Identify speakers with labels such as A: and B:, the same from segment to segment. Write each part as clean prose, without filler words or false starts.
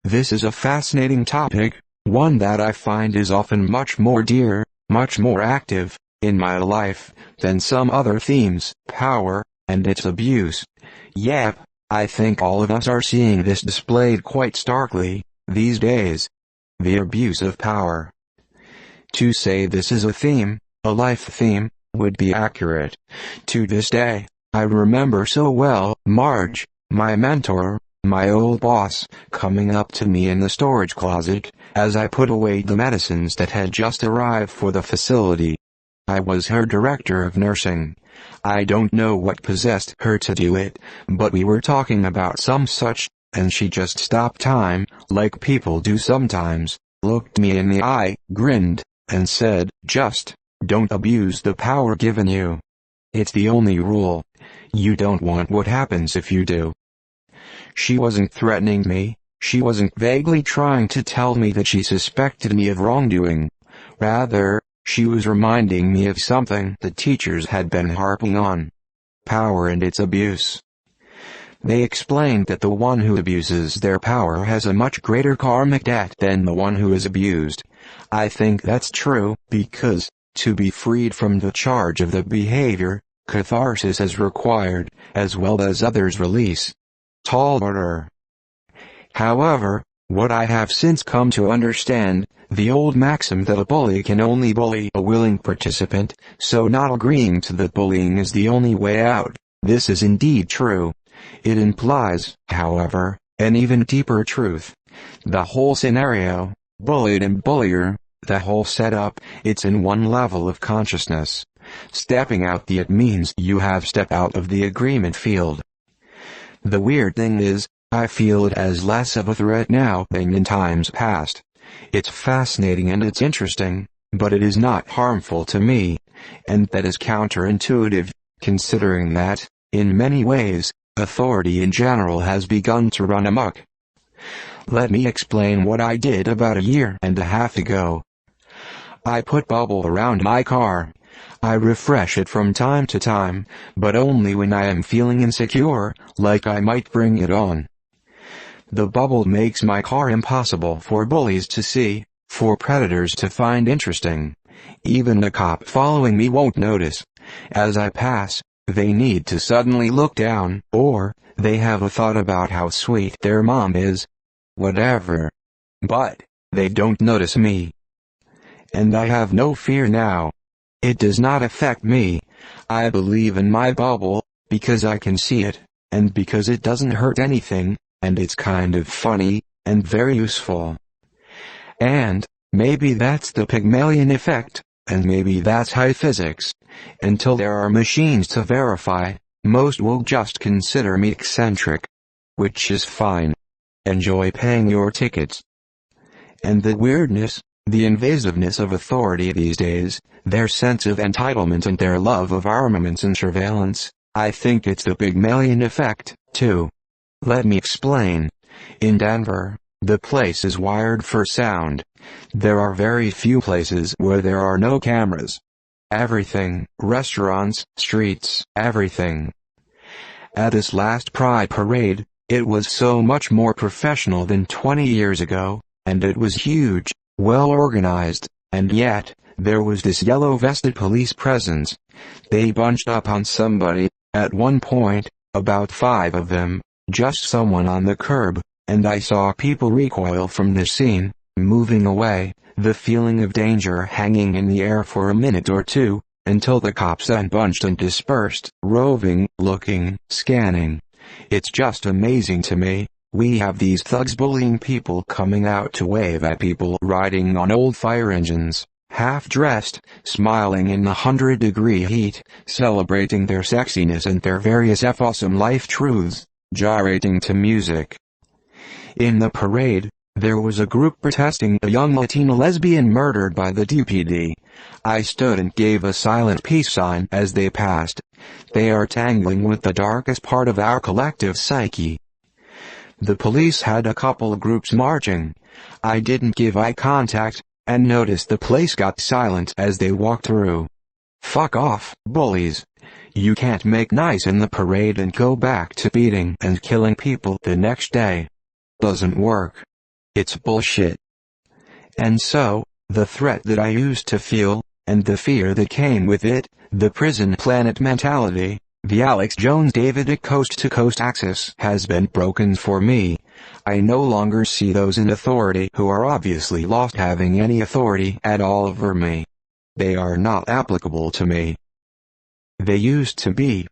A: This is a fascinating topic, one that I find is often much more dear, much more active, in my life, than some other themes, power, and its abuse. Yep, I think all of us are seeing this displayed quite starkly, these days. The abuse of power. To say this is a theme, a life theme, would be accurate. To this day, I remember so well Marge, my mentor, my old boss, coming up to me in the storage closet, as I put away the medicines that had just arrived for the facility. I was her director of nursing. I don't know what possessed her to do it, but we were talking about some such, and she just stopped time, like people do sometimes, looked me in the eye, grinned, and said, "Just, don't abuse the power given you. It's the only rule. You don't want what happens if you do." She wasn't threatening me, she wasn't vaguely trying to tell me that she suspected me of wrongdoing. Rather, she was reminding me of something the teachers had been harping on. Power and its abuse. They explained that the one who abuses their power has a much greater karmic debt than the one who is abused. I think that's true, because, to be freed from the charge of the behavior, catharsis is required, as well as others' release. Tall order. However, what I have since come to understand, the old maxim that a bully can only bully a willing participant, so not agreeing to that bullying is the only way out, this is indeed true. It implies, however, an even deeper truth. The whole scenario, bullied and bullier, the whole setup, it's in one level of consciousness. Stepping out the it means you have stepped out of the agreement field. The weird thing is, I feel it as less of a threat now than in times past. It's fascinating and it's interesting, but it is not harmful to me, and that is counterintuitive, considering that, in many ways, authority in general has begun to run amok. Let me explain what I did about a year and a half ago. I put bubble around my car. I refresh it from time to time, but only when I am feeling insecure, like I might bring it on. The bubble makes my car impossible for bullies to see, for predators to find interesting. Even a cop following me won't notice. As I pass, they need to suddenly look down, or, they have a thought about how sweet their mom is. Whatever. But, they don't notice me. And I have no fear now. It does not affect me. I believe in my bubble, because I can see it, and because it doesn't hurt anything, and it's kind of funny, and very useful. And, maybe that's the Pygmalion effect, and maybe that's high physics. Until there are machines to verify, most will just consider me eccentric. Which is fine. Enjoy paying your tickets. And the weirdness, the invasiveness of authority these days, their sense of entitlement and their love of armaments and surveillance, I think it's the Pygmalion effect, too. Let me explain. In Denver, the place is wired for sound. There are very few places where there are no cameras. Everything, restaurants, streets, everything. At this last Pride parade, it was so much more professional than 20 years ago, and it was huge, well organized, and yet, there was this yellow-vested police presence. They bunched up on somebody, at one point, about 5 of them, just someone on the curb, and I saw people recoil from the scene, moving away, the feeling of danger hanging in the air for a minute or two, until the cops unbunched and dispersed, roving, looking, scanning. It's just amazing to me. We have these thugs bullying people coming out to wave at people riding on old fire engines, half-dressed, smiling in the 100-degree heat, celebrating their sexiness and their various awesome life truths, gyrating to music. In the parade, there was a group protesting a young Latina lesbian murdered by the DPD. I stood and gave a silent peace sign as they passed. They are tangling with the darkest part of our collective psyche. The police had a couple of groups marching. I didn't give eye contact, and noticed the place got silent as they walked through. Fuck off, bullies. You can't make nice in the parade and go back to beating and killing people the next day. Doesn't work. it's bullshit. And so, the threat that I used to feel, and the fear that came with it, the prison planet mentality, the Alex Jones David coast-to-coast axis has been broken for me. I no longer see those in authority who are obviously lost having any authority at all over me. They are not applicable to me. They used to be.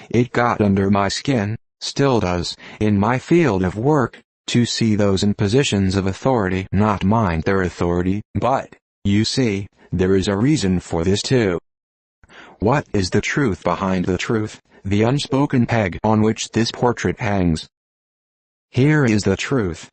A: It got under my skin, still does, in my field of work, to see those in positions of authority not mind their authority, but, you see, there is a reason for this too. What is the truth behind the truth, the unspoken peg on which this portrait hangs? Here is the truth.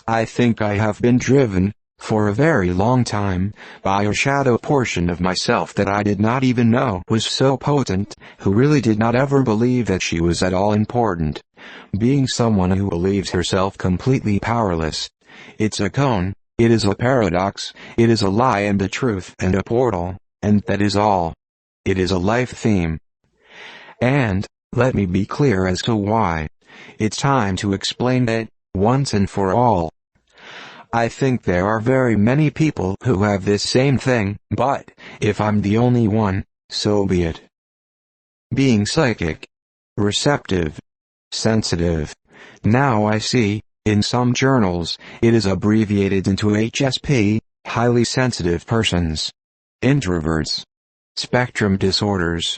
A: I think I have been driven, for a very long time, by a shadow portion of myself that I did not even know was so potent, who really did not ever believe that she was at all important. Being someone who believes herself completely powerless. It's a cone, it is a paradox, it is a lie and a truth and a portal, and that is all. It is a life theme. And, let me be clear as to why. It's time to explain it, once and for all. I think there are very many people who have this same thing, but, if I'm the only one, so be it. Being psychic. Receptive. Sensitive. Now I see, in some journals, it is abbreviated into HSP, highly sensitive persons. Introverts. Spectrum disorders.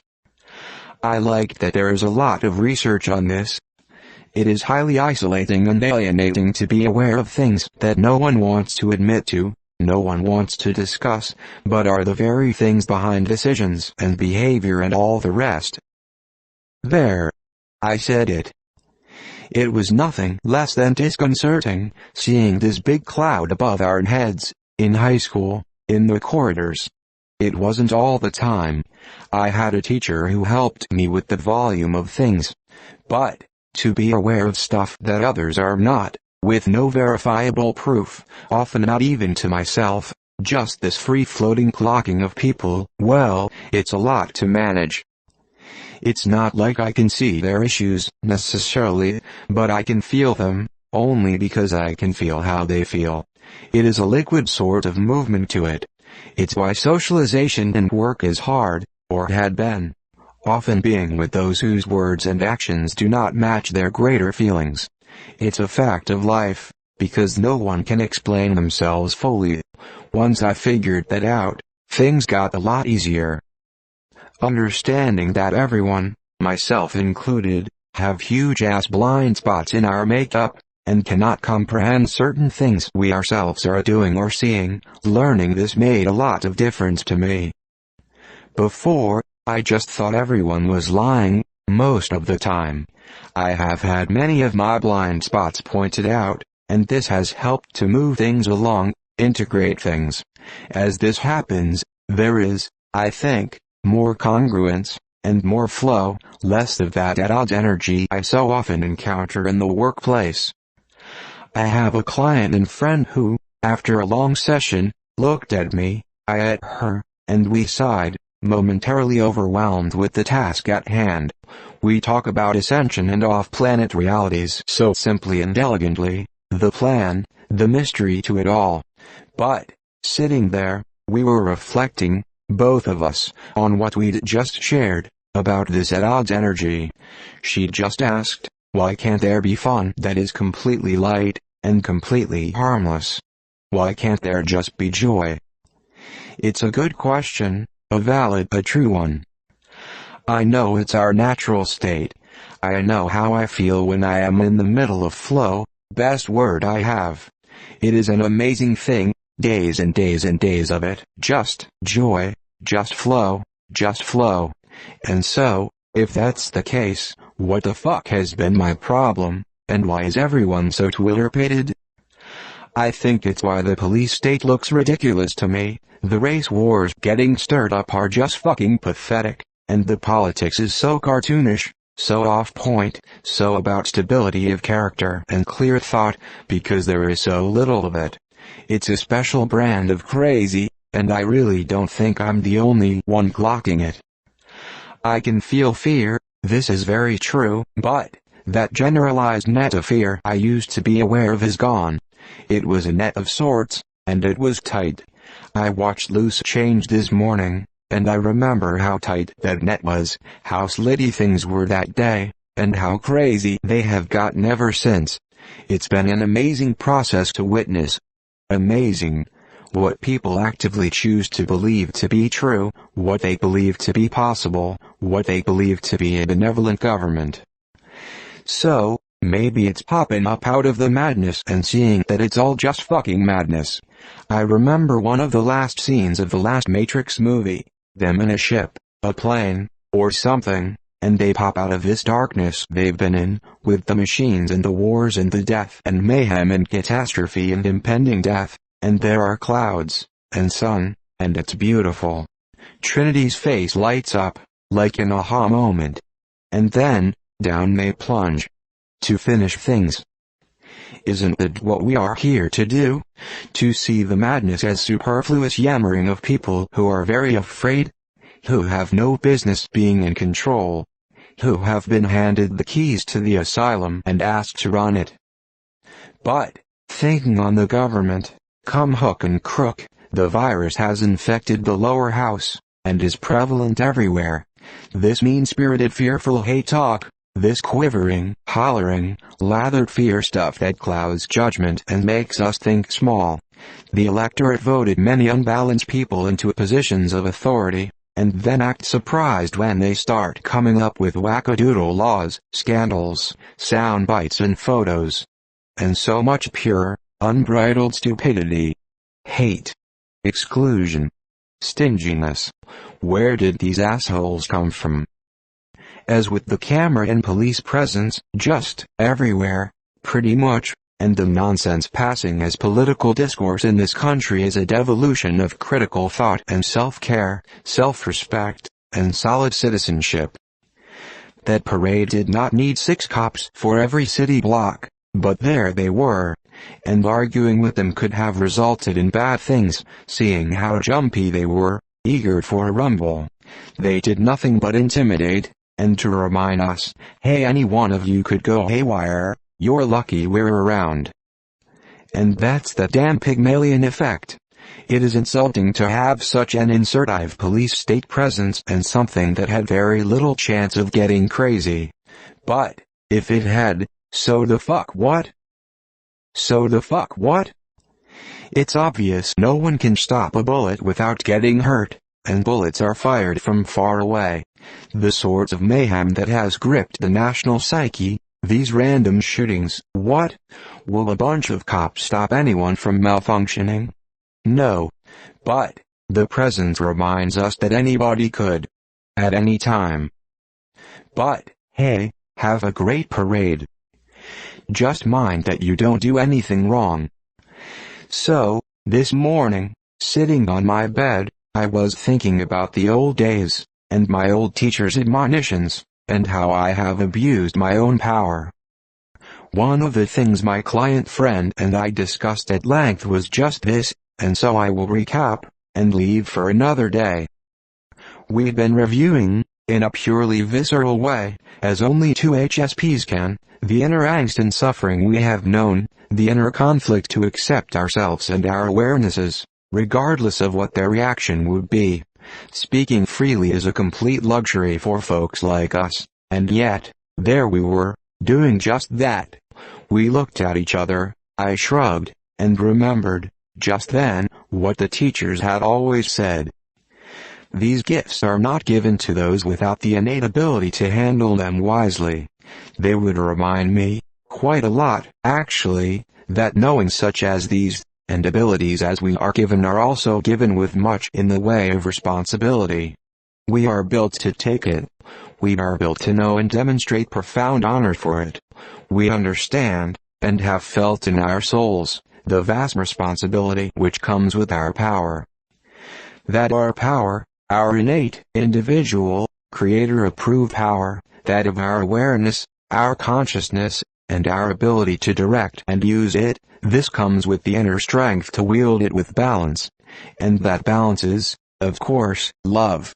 A: I like that there is a lot of research on this. It is highly isolating and alienating to be aware of things that no one wants to admit to, no one wants to discuss, but are the very things behind decisions and behavior and all the rest. There. I said it. It was nothing less than disconcerting, seeing this big cloud above our heads, in high school, in the corridors. It wasn't all the time. I had a teacher who helped me with the volume of things. But, to be aware of stuff that others are not, with no verifiable proof, often not even to myself, just this free-floating clocking of people, well, it's a lot to manage. It's not like I can see their issues, necessarily, but I can feel them, only because I can feel how they feel. It is a liquid sort of movement to it. It's why socialization and work is hard, or had been. Often being with those whose words and actions do not match their greater feelings. It's a fact of life, because no one can explain themselves fully. Once I figured that out, things got a lot easier. Understanding that everyone, myself included, have huge-ass blind spots in our makeup, and cannot comprehend certain things we ourselves are doing or seeing, learning this made a lot of difference to me. Before, I just thought everyone was lying, most of the time. I have had many of my blind spots pointed out, and this has helped to move things along, integrate things. As this happens, there is, I think, more congruence, and more flow, less of that at odds energy I so often encounter in the workplace. I have a client and friend who, after a long session, looked at me, I at her, and we sighed, momentarily overwhelmed with the task at hand. We talk about ascension and off-planet realities so simply and elegantly, the plan, the mystery to it all. But, sitting there, we were reflecting, both of us, on what we'd just shared, about this at odds energy. She just asked, why can't there be fun that is completely light, and completely harmless? Why can't there just be joy? It's a good question, a valid, a true one. I know it's our natural state. I know how I feel when I am in the middle of flow, best word I have. It is an amazing thing, days and days and days of it, just joy, just flow, just flow. And so, if that's the case, what the fuck has been my problem, and why is everyone so Twitter-pated? I think it's why the police state looks ridiculous to me, the race wars getting stirred up are just fucking pathetic, and the politics is so cartoonish, so off-point, so about stability of character and clear thought, because there is so little of it. It's a special brand of crazy, and I really don't think I'm the only one clocking it. I can feel fear, this is very true, but that generalized meta-fear I used to be aware of is gone. It was a net of sorts, and it was tight. I watched Luce change this morning, and I remember how tight that net was, how slitty things were that day, and how crazy they have gotten ever since. It's been an amazing process to witness. Amazing. What people actively choose to believe to be true, what they believe to be possible, what they believe to be a benevolent government. So, maybe it's popping up out of the madness and seeing that it's all just fucking madness. I remember one of the last scenes of the last Matrix movie, them in a ship, a plane, or something, and they pop out of this darkness they've been in, with the machines and the wars and the death and mayhem and catastrophe and impending death, and there are clouds, and sun, and it's beautiful. Trinity's face lights up, like an aha moment. And then, down they plunge. To finish things. Isn't that what we are here to do? To see the madness as superfluous yammering of people who are very afraid? Who have no business being in control? Who have been handed the keys to the asylum and asked to run it? But, thinking on the government, come hook and crook, the virus has infected the lower house, and is prevalent everywhere. This mean-spirited fearful hate talk, this quivering, hollering, lathered fear stuff that clouds judgment and makes us think small. The electorate voted many unbalanced people into positions of authority, and then act surprised when they start coming up with wackadoodle laws, scandals, sound bites and photos. And so much pure, unbridled stupidity. Hate. Exclusion. Stinginess. Where did these assholes come from? As with the camera and police presence, just everywhere, pretty much, and the nonsense passing as political discourse in this country is a devolution of critical thought and self-care, self-respect, and solid citizenship. That parade did not need 6 cops for every city block, but there they were, and arguing with them could have resulted in bad things, seeing how jumpy they were, eager for a rumble. They did nothing but intimidate, and to remind us, hey, any one of you could go haywire, you're lucky we're around. And that's the damn Pygmalion effect. It is insulting to have such an insertive police state presence and something that had very little chance of getting crazy. But, if it had, so the fuck what? So the fuck what? It's obvious no one can stop a bullet without getting hurt, and bullets are fired from far away. The sorts of mayhem that has gripped the national psyche, these random shootings, what? Will a bunch of cops stop anyone from malfunctioning? No. But, the present reminds us that anybody could. At any time. But, hey, have a great parade. Just mind that you don't do anything wrong. So, this morning, sitting on my bed, I was thinking about the old days, and my old teacher's admonitions, and how I have abused my own power. One of the things my client friend and I discussed at length was just this, and so I will recap, and leave for another day. We've been reviewing, in a purely visceral way, as only 2 HSPs can, the inner angst and suffering we have known, the inner conflict to accept ourselves and our awarenesses, regardless of what their reaction would be. Speaking freely is a complete luxury for folks like us, and yet, there we were, doing just that. We looked at each other, I shrugged, and remembered, just then, what the teachers had always said. These gifts are not given to those without the innate ability to handle them wisely. They would remind me, quite a lot, actually, that knowing such as these, and abilities as we are given are also given with much in the way of responsibility. We are built to take it. We are built to know and demonstrate profound honor for it. We understand, and have felt in our souls, the vast responsibility which comes with our power. That our power, our innate, individual, creator-approved power, that of our awareness, our consciousness, and our ability to direct and use it, this comes with the inner strength to wield it with balance. And that balance is, of course, love.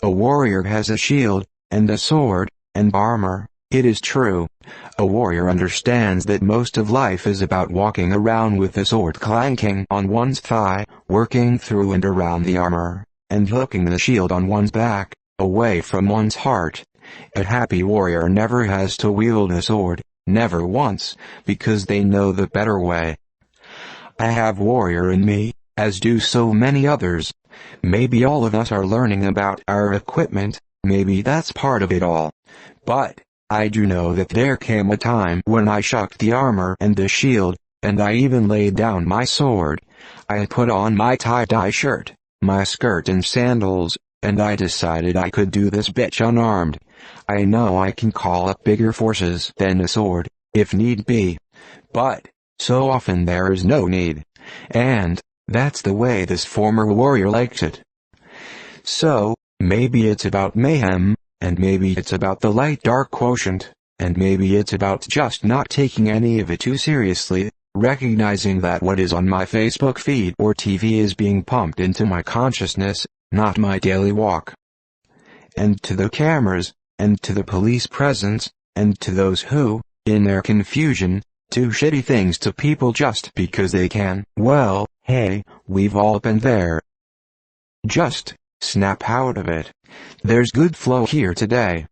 A: A warrior has a shield, and a sword, and armor, It is true. A warrior understands that most of life is about walking around with the sword clanking on one's thigh, working through and around the armor, and hooking the shield on one's back, away from one's heart. A happy warrior never has to wield a sword, never once, because they know the better way. I have warrior in me, as do so many others. Maybe all of us are learning about our equipment, maybe that's part of it all. But I do know that there came a time when I shucked the armor and the shield, and I even laid down my sword. I put on my tie-dye shirt, my skirt and sandals, and I decided I could do this bitch unarmed. I know I can call up bigger forces than a sword, if need be. But so often there is no need. And that's the way this former warrior likes it. So, maybe it's about mayhem, and maybe it's about the light-dark quotient, and maybe it's about just not taking any of it too seriously, recognizing that what is on my Facebook feed or TV is being pumped into my consciousness, not my daily walk. And to the cameras, and to the police presence, and to those who, in their confusion, do shitty things to people just because they can, well, hey, we've all been there. Just snap out of it. There's good flow here today.